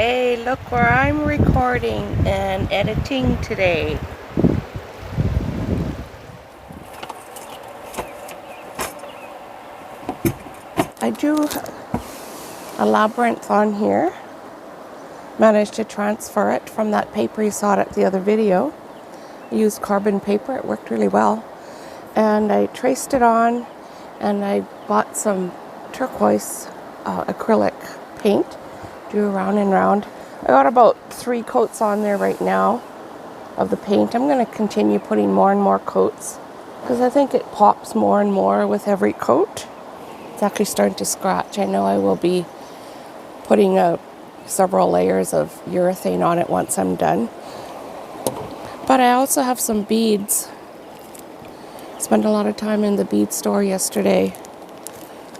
Hey, look where I'm recording and editing today. I drew a labyrinth on here. Managed to transfer it from that paper you saw at the other video. I used carbon paper, it worked really well. And I traced it on and I bought some turquoise acrylic paint. Drew round and round. I got about 3 coats on there right now of the paint. I'm going to continue putting more and more coats because I think it pops more and more with every coat. It's actually starting to scratch. I know I will be putting several layers of urethane on it once I'm done. But I also have some beads. Spent a lot of time in the bead store yesterday.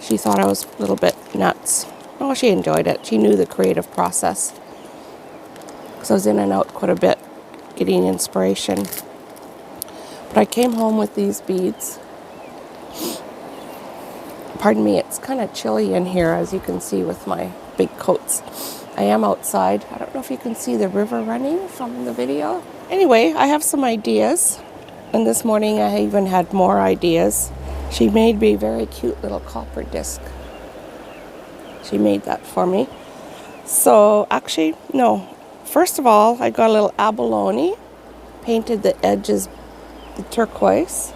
She thought I was a little bit nuts. Oh, she enjoyed it. She knew the creative process. Because I was in and out quite a bit, getting inspiration. But I came home with these beads. Pardon me, it's kind of chilly in here, as you can see with my big coats. I am outside. I don't know if you can see the river running from the video. Anyway, I have some ideas. And this morning I even had more ideas. She made me a very cute little copper disc. She made that for me. So actually, no. First of all, I got a little abalone. Painted the edges the turquoise.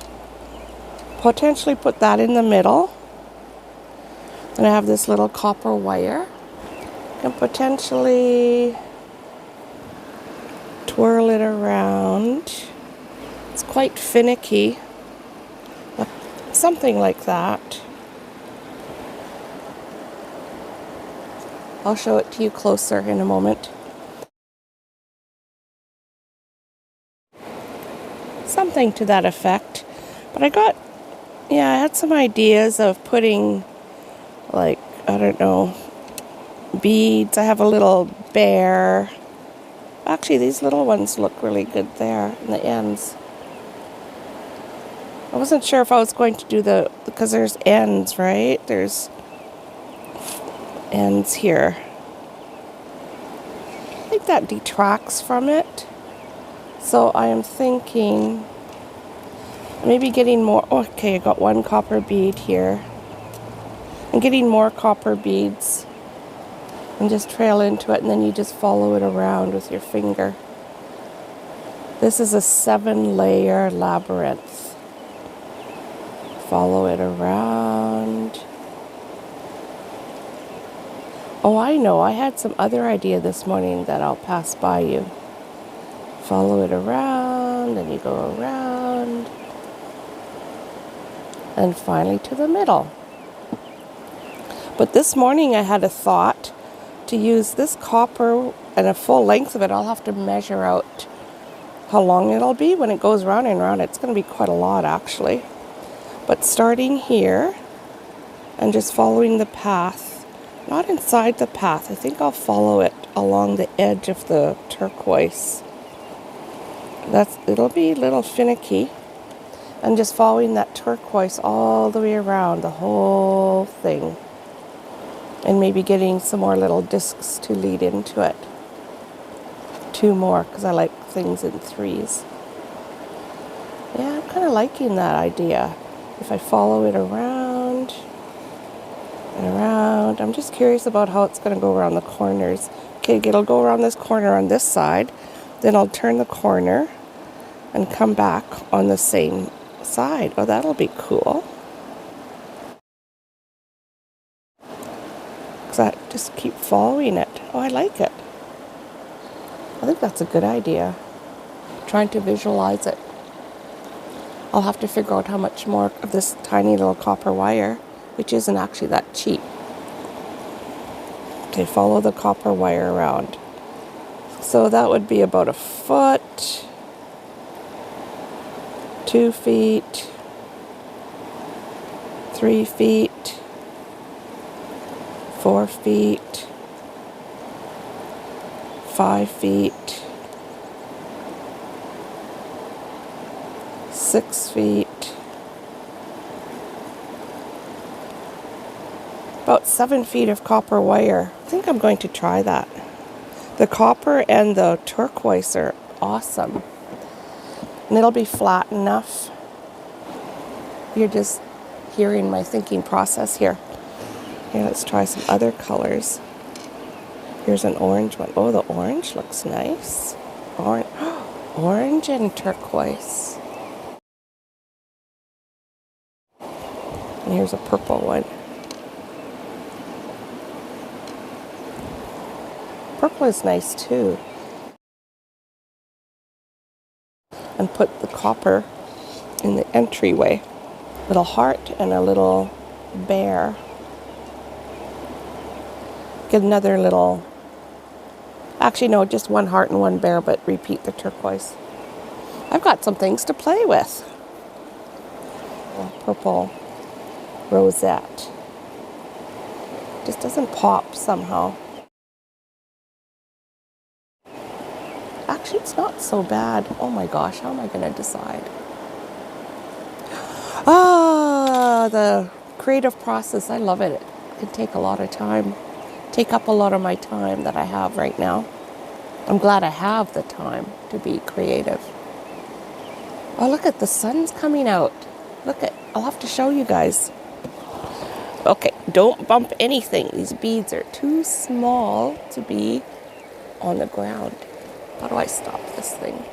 Potentially put that in the middle. And I have this little copper wire. And potentially twirl it around. It's quite finicky. Something like that. I'll show it to you closer in a moment. Something to that effect. But I had some ideas of putting, like, I don't know, beads. I have a little bear. Actually, these little ones look really good there in the ends. I wasn't sure if I was going to do because there's ends, right? There's ends here. I think that detracts from it. So I am thinking maybe getting more. Okay, I got one copper bead here. And getting more copper beads and just trail into it, and then you just follow it around with your finger. This is a 7-layer labyrinth. Follow it around. Oh, I know. I had some other idea this morning that I'll pass by you. Follow it around, and you go around. And finally to the middle. But this morning I had a thought to use this copper and a full length of it. I'll have to measure out how long it'll be when it goes round and round. It's going to be quite a lot, actually. But starting here and just following the path, not inside the path. I think I'll follow it along the edge of the turquoise. It'll be a little finicky. And just following that turquoise all the way around the whole thing. And maybe getting some more little discs to lead into it. 2 more, because I like things in 3s. Yeah, I'm kind of liking that idea. If I follow it around and around. I'm just curious about how it's going to go around the corners. Okay, it'll go around this corner on this side. Then I'll turn the corner and come back on the same side. Oh, that'll be cool. Because I just keep following it. Oh, I like it. I think that's a good idea. Trying to visualize it. I'll have to figure out how much more of this tiny little copper wire, which isn't actually that cheap. Okay, follow the copper wire around. So that would be about 1 foot, 2 feet, 3 feet, 4 feet, 5 feet, 6 feet, about 7 feet of copper wire. I think I'm going to try that. The copper and the turquoise are awesome. And it'll be flat enough. You're just hearing my thinking process here. Here, let's try some other colors. Here's an orange one. Oh, the orange looks nice. Orange and turquoise. And here's a purple one. Purple is nice too. And put the copper in the entryway. Little heart and a little bear. Get another little, actually no, just one heart and one bear, but repeat the turquoise. I've got some things to play with. A purple rosette. Just doesn't pop somehow. Actually, it's not so bad. Oh my gosh, how am I going to decide? Ah, the creative process, I love it. It can take a lot of time. Take up a lot of my time that I have right now. I'm glad I have the time to be creative. Oh, look at the sun's coming out. I'll have to show you guys. Okay, don't bump anything. These beads are too small to be on the ground. How do I stop this thing?